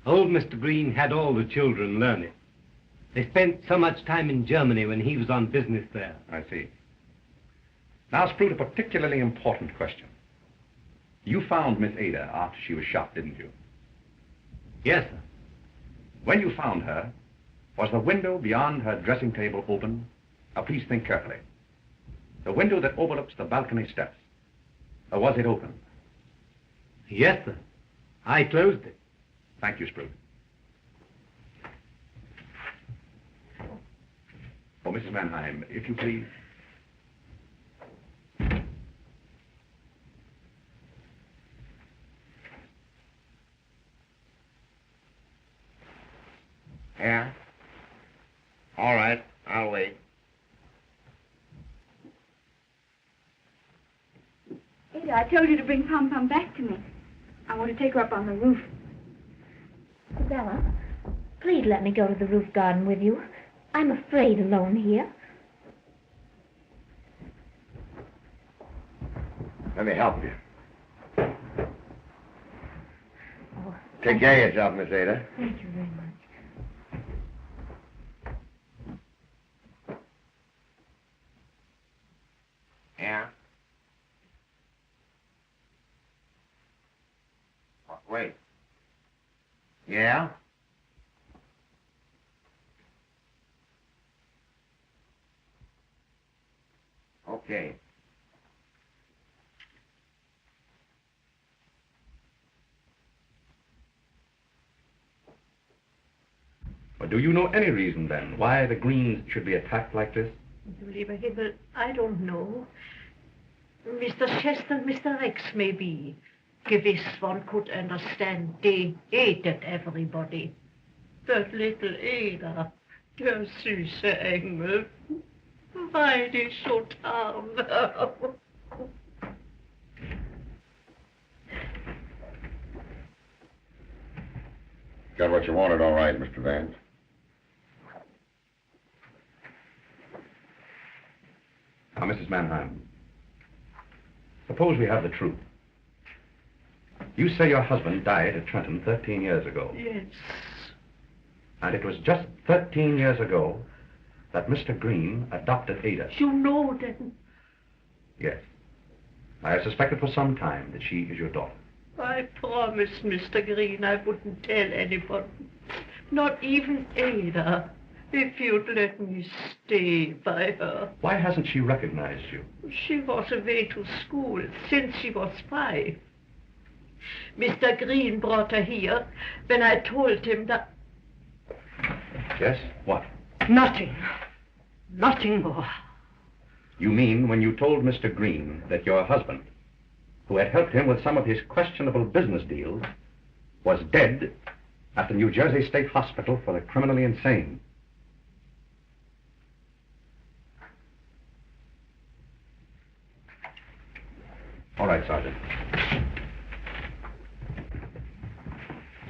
Old Mr. Greene had all the children learn it. They spent so much time in Germany when he was on business there. I see. Now, Sprout, a particularly important question. You found Miss Ada after she was shot, didn't you? Yes, sir. When you found her, was the window beyond her dressing table open? Now, please think carefully. The window that overlooks the balcony steps. Or was it open? Yes, sir. I closed it. Thank you, Sprout. Oh, Mrs. Mannheim, if you please. Yeah? All right, I'll wait. Ada, I told you to bring Pom Pom back to me. I want to take her up on the roof. Sabella, please let me go to the roof garden with you. I'm afraid alone here. Let me help you. Oh, Take care of yourself, Miss Ada. thank you very much. Yeah? Wait. Yeah? Okay. Well, do you know any reason, then, why the Greenes should be attacked like this? Du lieber Himmel, I don't know. Mr. Chester and Mr. Rex, maybe. Gewiss, one could understand. They hated everybody. But little Ada, der süße Engel, why they so arm? Got what you wanted, all right, Mr. Vance. Now, Mrs. Mannheim, suppose we have the truth. You say your husband died at Trenton 13 years ago. Yes. And it was just 13 years ago that Mr. Greene adopted Ada. You know then. Yes. I have suspected for some time that she is your daughter. I promised Mr. Greene I wouldn't tell anyone. Not even Ada. If you'd let me stay by her. Why hasn't she recognized you? She was away to school since she was 5. Mr. Greene brought her here when I told him that... Yes? What? Nothing. Nothing more. You mean when you told Mr. Greene that your husband, who had helped him with some of his questionable business deals, was dead, at the New Jersey State Hospital for the criminally insane. All right, Sergeant.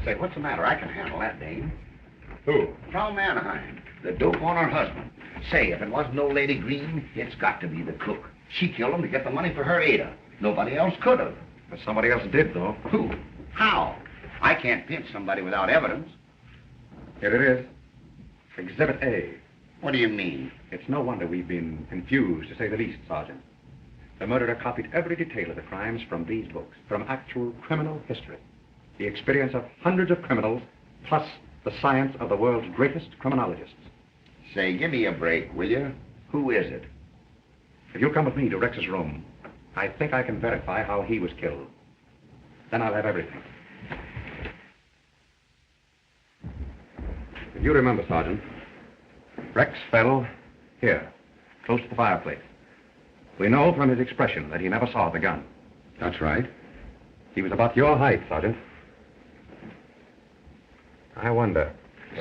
Say, what's the matter? I can handle that, Dane. Who? Frau Mannheim, the dope on her husband. Say, if it wasn't old Lady Greene, it's got to be the cook. She killed him to get the money for her Ada. Nobody else could have. But somebody else did, though. Who? How? I can't pinch somebody without evidence. Here it is. Exhibit A. What do you mean? It's no wonder we've been confused, to say the least, Sergeant. The murderer copied every detail of the crimes from these books, from actual criminal history. The experience of hundreds of criminals, plus the science of the world's greatest criminologists. Say, give me a break, will you? Who is it? If you'll come with me to Rex's room, I think I can verify how he was killed. Then I'll have everything. If you remember, Sergeant, Rex fell here, close to the fireplace. We know from his expression that he never saw the gun. That's right. He was about your height, Sergeant. I wonder.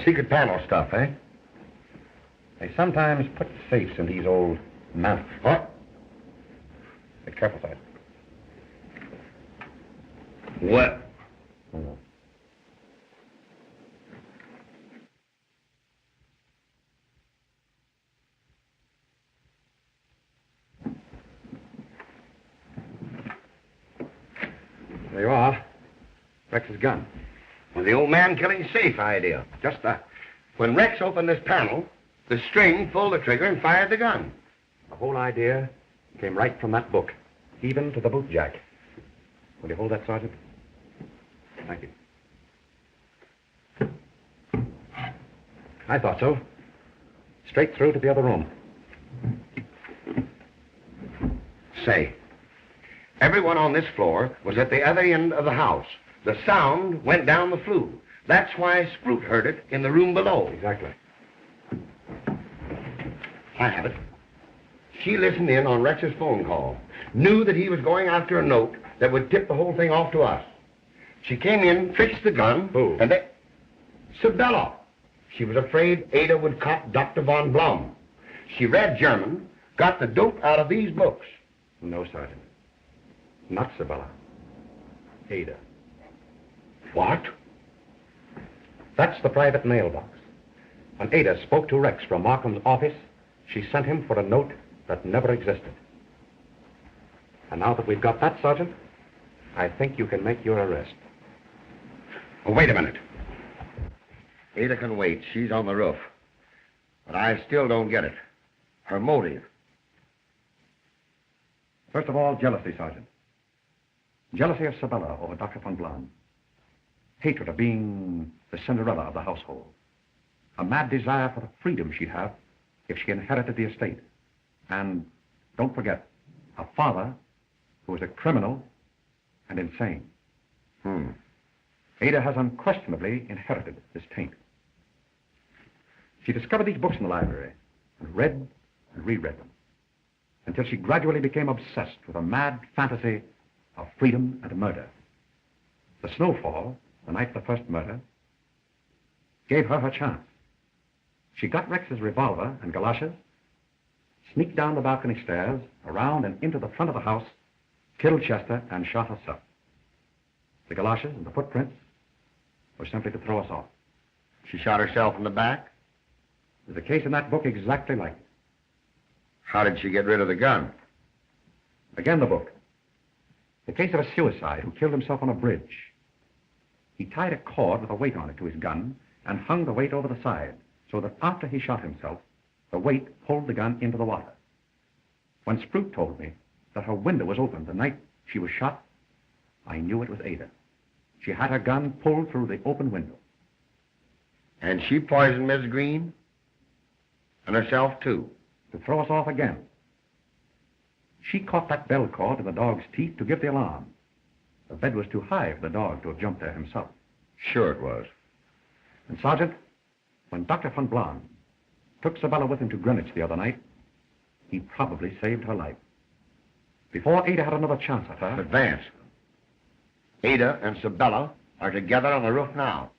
Secret panel stuff, eh? They sometimes put safes in these old mounts. What? Be careful, Sergeant. What? Oh. There you are. Rex's gun. Well, the old man killing safe idea. Just that. When Rex opened this panel, the string pulled the trigger and fired the gun. The whole idea came right from that book, even to the boot jack. Will you hold that, Sergeant? Thank you. I thought so. Straight through to the other room. Say, everyone on this floor was at the other end of the house. The sound went down the flue. That's why Sprout heard it in the room below. Exactly. I have it. She listened in on Rex's phone call. Knew that he was going after a note that would tip the whole thing off to us. She came in, fixed the gun. Who? And they... Sabella. She was afraid Ada would cop Dr. von Blum. She read German, got the dope out of these books. No, Sergeant. Not Sabella. Ada. What? That's the private mailbox. When Ada spoke to Rex from Markham's office, she sent him for a note that never existed. And now that we've got that, Sergeant, I think you can make your arrest. Oh, wait a minute. Ada can wait. She's on the roof. But I still don't get it. Her motive. First of all, jealousy, Sergeant. Jealousy of Sabella over Dr. von Blum. Hatred of being the Cinderella of the household. A mad desire for the freedom she'd have if she inherited the estate. And don't forget, a father who was a criminal and insane. Ada has unquestionably inherited this taint. She discovered these books in the library and read and reread them until she gradually became obsessed with a mad fantasy of freedom and murder. The snowfall, the night of the first murder, gave her her chance. She got Rex's revolver and galoshes, sneaked down the balcony stairs, around and into the front of the house, killed Chester, and shot herself. The galoshes and the footprints were simply to throw us off. She shot herself in the back? There's a case in that book exactly like it. How did she get rid of the gun? Again, the book. The case of a suicide who killed himself on a bridge. He tied a cord with a weight on it to his gun and hung the weight over the side so that after he shot himself, the weight pulled the gun into the water. When Sprout told me that her window was open the night she was shot, I knew it was Ada. She had her gun pulled through the open window. And she poisoned Miss Greene? And herself, too? To throw us off again. She caught that bell cord in the dog's teeth to give the alarm. The bed was too high for the dog to have jumped there himself. Sure it was. And, Sergeant, when Dr. von Blum took Sabella with him to Greenwich the other night, he probably saved her life. Before Ada had another chance at her... But Vance, Ada and Sabella are together on the roof now.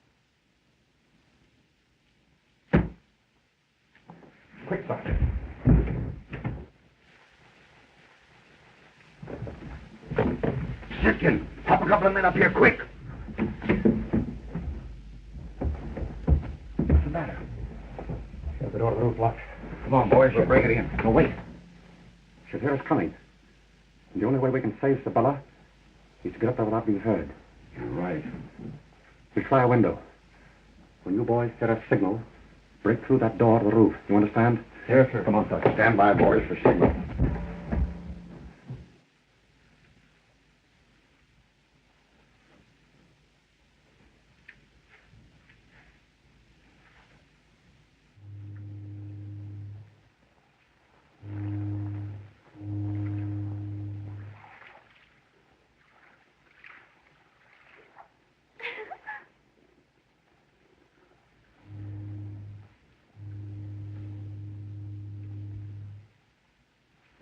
Quick, Sergeant. Simpkin, hop a couple of men up here, quick. What's the matter? The door of the room's locked. Come on, boys, we'll bring it in. No, wait. She'll hear us coming. And the only way we can save Sabella is to get up there without being heard. You're right. We'll try a window. When you boys get a signal, break through that door to the roof. You understand? Yes, sir. Come on, Sergeant. Stand by, boys, for signal.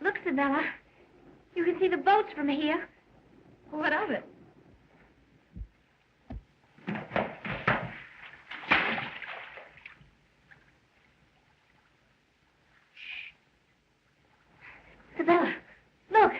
Look, Sabella. You can see the boats from here. What of it? Sabella, look.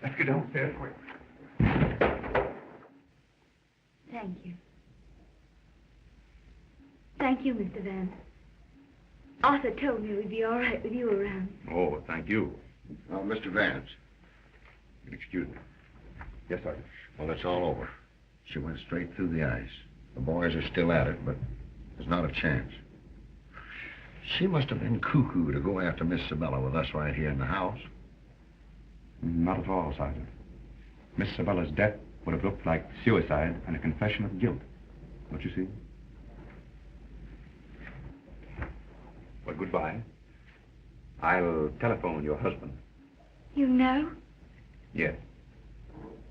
Let's get downstairs quick. Thank you. Thank you, Mr. Vance. Arthur told me we'd be all right with you around. Oh, thank you. Oh, Mr. Vance. Excuse me. Yes, Sergeant. Well, it's all over. She went straight through the ice. The boys are still at it, but there's not a chance. She must have been cuckoo to go after Miss Sabella with us right here in the house. Not at all, Sergeant. Miss Sabella's death would have looked like suicide and a confession of guilt. Don't you see? Well, goodbye. I'll telephone your husband. You know? Yes.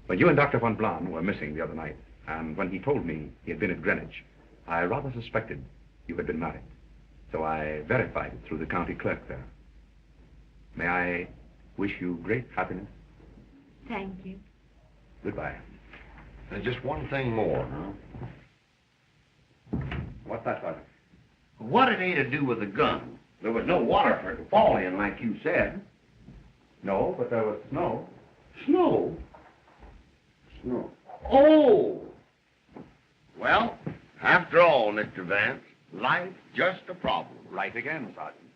When you and Dr. von Blahn were missing the other night, and when he told me he had been at Greenwich, I rather suspected you had been married. So I verified it through the county clerk there. May I wish you great happiness? Thank you. Goodbye. And just one thing more, huh? What's that, Sergeant? What did Ada do with the gun? There was no water for it to fall in, like you said. No, but there was snow. Snow? Snow. Oh! Well, after all, Mr. Vance, life's just a problem. Right again, Sergeant.